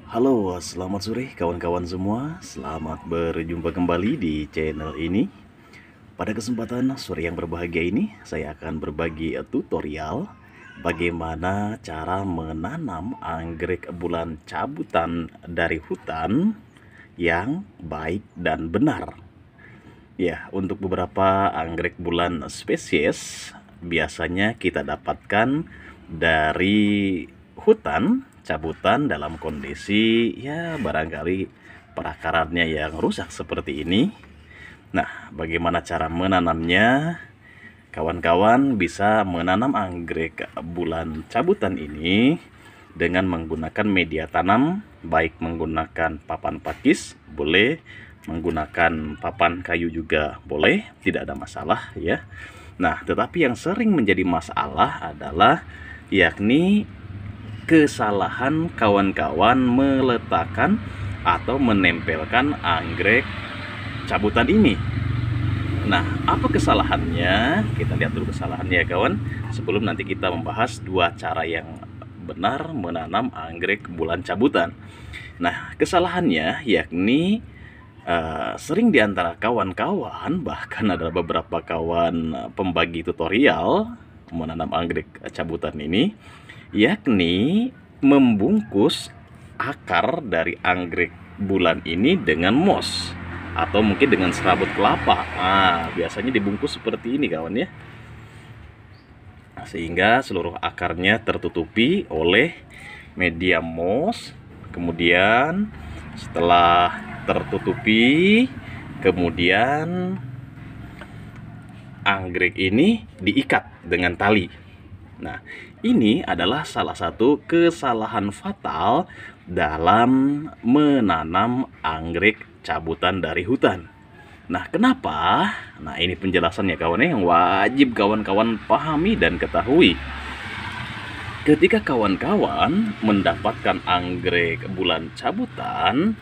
Halo, selamat sore kawan-kawan semua. Selamat berjumpa kembali di channel ini. Pada kesempatan sore yang berbahagia ini, saya akan berbagi tutorial bagaimana cara menanam anggrek bulan cabutan dari hutan yang baik dan benar. Ya, untuk beberapa anggrek bulan spesies biasanya kita dapatkan dari hutan cabutan dalam kondisi ya barangkali perakarannya yang rusak seperti ini. Nah, bagaimana cara menanamnya? Kawan-kawan bisa menanam anggrek bulan cabutan ini dengan menggunakan media tanam, baik menggunakan papan pakis boleh, menggunakan papan kayu juga boleh, tidak ada masalah ya. Nah, tetapi yang sering menjadi masalah adalah yakni kesalahan kawan-kawan meletakkan atau menempelkan anggrek cabutan ini. Nah, apa kesalahannya? Kita lihat dulu kesalahannya ya kawan, sebelum nanti kita membahas dua cara yang benar menanam anggrek bulan cabutan. Nah, kesalahannya yakni sering diantara kawan-kawan, bahkan ada beberapa kawan pembagi tutorial menanam anggrek cabutan ini, yakni membungkus akar dari anggrek bulan ini dengan moss atau mungkin dengan serabut kelapa. Biasanya dibungkus seperti ini kawan ya, sehingga seluruh akarnya tertutupi oleh media moss. Kemudian setelah tertutupi, kemudian anggrek ini diikat dengan tali. Nah, ini adalah salah satu kesalahan fatal dalam menanam anggrek cabutan dari hutan. Nah, kenapa? Nah, ini penjelasannya kawan yang wajib kawan-kawan pahami dan ketahui. Ketika kawan-kawan mendapatkan anggrek bulan cabutan,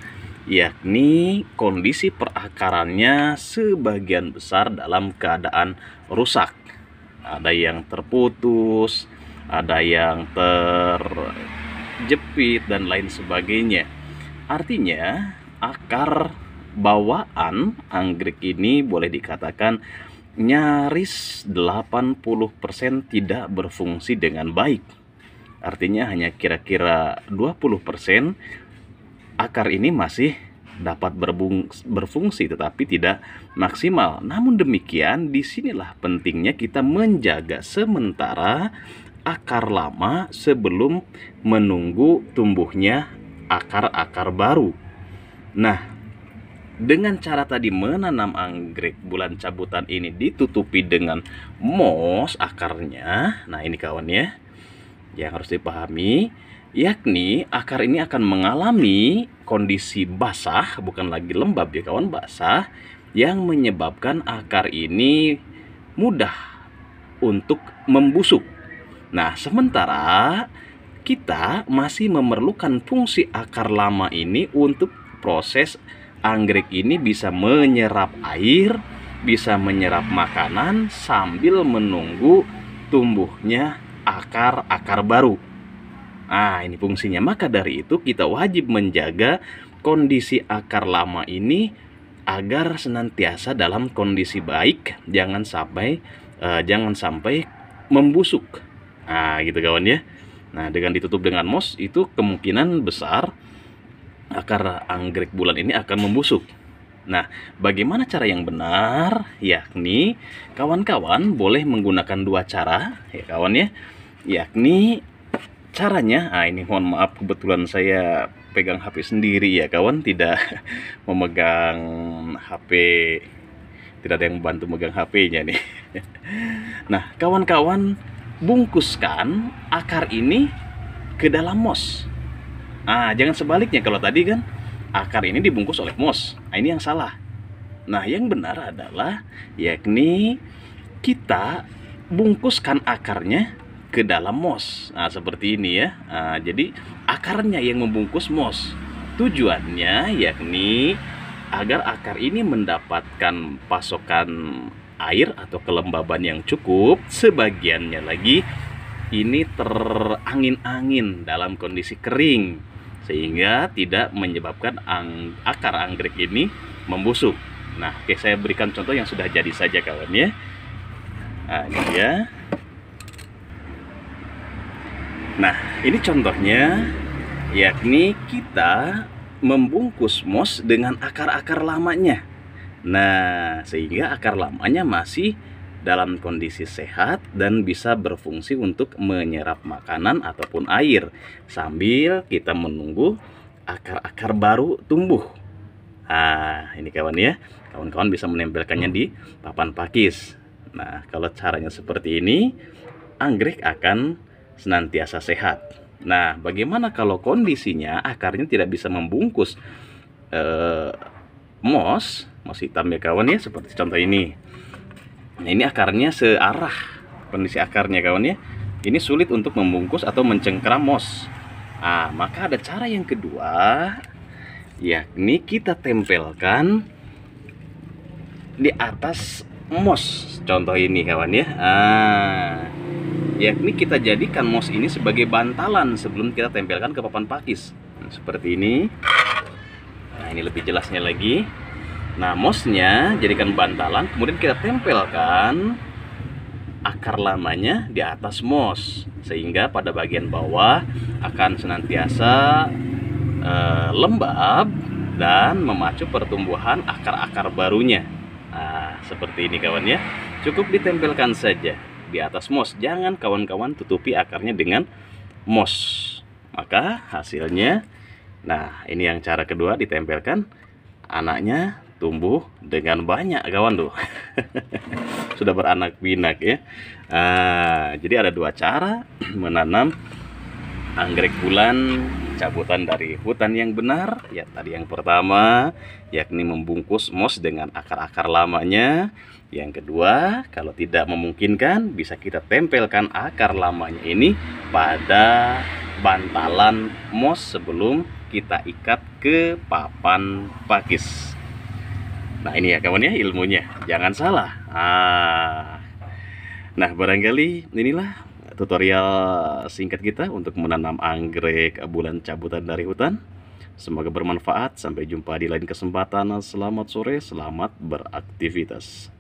yakni kondisi perakarannya sebagian besar dalam keadaan rusak. Ada yang terputus, ada yang terjepit dan lain sebagainya. Artinya akar bawaan anggrek ini boleh dikatakan nyaris 80% tidak berfungsi dengan baik. Artinya hanya kira-kira 20% akar ini masih dapat berfungsi tetapi tidak maksimal. Namun demikian, disinilah pentingnya kita menjaga sementara akar lama sebelum menunggu tumbuhnya akar-akar baru. Nah, dengan cara tadi menanam anggrek bulan cabutan ini ditutupi dengan moss akarnya. Nah, ini kawan ya, yang harus dipahami, yakni akar ini akan mengalami kondisi basah, bukan lagi lembab ya kawan, basah, yang menyebabkan akar ini mudah untuk membusuk. Nah, sementara kita masih memerlukan fungsi akar lama ini untuk proses anggrek ini bisa menyerap air, bisa menyerap makanan sambil menunggu tumbuhnya akar-akar baru. Ini fungsinya. Maka dari itu kita wajib menjaga kondisi akar lama ini agar senantiasa dalam kondisi baik, jangan sampai membusuk. Gitu kawan ya. Nah, dengan ditutup dengan moss itu kemungkinan besar akar anggrek bulan ini akan membusuk. Nah, bagaimana cara yang benar? Yakni kawan-kawan boleh menggunakan dua cara ya kawan ya. Yakni caranya, ini mohon maaf kebetulan saya pegang HP sendiri ya kawan, tidak memegang HP, tidak ada yang membantu megang HP-nya nih. Nah, kawan-kawan bungkuskan akar ini ke dalam moss. Jangan sebaliknya, kalau tadi kan akar ini dibungkus oleh moss. Ini yang salah. Nah, yang benar adalah yakni kita bungkuskan akarnya ke dalam moss. Seperti ini ya. Jadi akarnya yang membungkus moss. Tujuannya yakni agar akar ini mendapatkan pasokan air atau kelembaban yang cukup. Sebagiannya lagi ini terangin-angin dalam kondisi kering, sehingga tidak menyebabkan akar anggrek ini membusuk. Nah, oke, saya berikan contoh yang sudah jadi saja kawan ya. Nah, ini ya. Nah, ini contohnya, yakni kita membungkus moss dengan akar-akar lamanya. Nah, sehingga akar lamanya masih dalam kondisi sehat dan bisa berfungsi untuk menyerap makanan ataupun air sambil kita menunggu akar-akar baru tumbuh. Nah, ini kawan ya, kawan-kawan bisa menempelkannya di papan pakis. Nah, kalau caranya seperti ini, anggrek akan senantiasa sehat. Nah, bagaimana kalau kondisinya akarnya tidak bisa membungkus moss hitam ya kawan ya, seperti contoh ini. Nah, ini akarnya searah, kondisi akarnya kawan ya. Ini sulit untuk membungkus atau mencengkram moss. Nah, maka ada cara yang kedua, yakni kita tempelkan di atas moss. Contoh ini kawan ya. Yakni kita jadikan moss ini sebagai bantalan sebelum kita tempelkan ke papan pakis. Nah, seperti ini. Nah, ini lebih jelasnya lagi. Nah, mossnya jadikan bantalan, kemudian kita tempelkan akar lamanya di atas moss, sehingga pada bagian bawah akan senantiasa lembab dan memacu pertumbuhan akar-akar barunya. Nah, seperti ini kawan ya. Cukup ditempelkan saja di atas moss, jangan kawan-kawan tutupi akarnya dengan moss, maka hasilnya, nah ini yang cara kedua, ditempelkan, anaknya tumbuh dengan banyak kawan tuh. Sudah beranak pinak ya. Jadi ada dua cara menanam anggrek bulan cabutan dari hutan yang benar ya. Tadi yang pertama yakni membungkus moss dengan akar-akar lamanya. Yang kedua, kalau tidak memungkinkan, bisa kita tempelkan akar lamanya ini pada bantalan moss sebelum kita ikat ke papan pakis. Nah, ini ya kawan ya ilmunya, jangan salah. Nah, barangkali inilah tutorial singkat kita untuk menanam anggrek bulan cabutan dari hutan. Semoga bermanfaat. Sampai jumpa di lain kesempatan. Selamat sore, selamat beraktivitas.